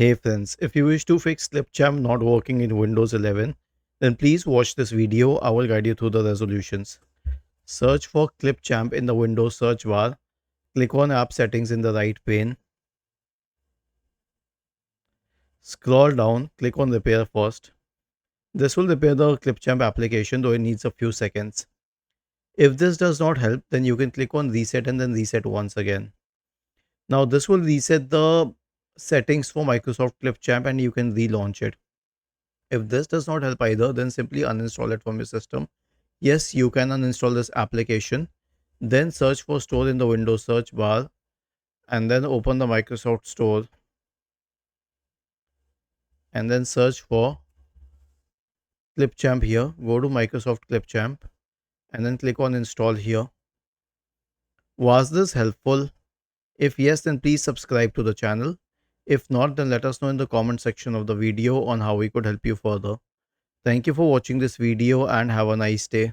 Hey friends, if you wish to fix ClipChamp not working in Windows 11, then please watch this video. I will guide you through the resolutions. Search for ClipChamp in the Windows search bar. Click on App Settings in the right pane. Scroll down, click on Repair first. This will repair the ClipChamp application, though it needs a few seconds. If this does not help, then you can click on Reset and then reset once again. Now this will reset the settings for Microsoft ClipChamp and you can relaunch it. If this does not help either, then simply uninstall it from your system. Yes, you can uninstall this application. Then search for Store in the Windows search bar and then open the Microsoft Store and then search for ClipChamp here. Go to Microsoft ClipChamp and then click on Install here. Was this helpful? If yes, then please subscribe to the channel. If not, then let us know in the comment section of the video on how we could help you further. Thank you for watching this video and have a nice day.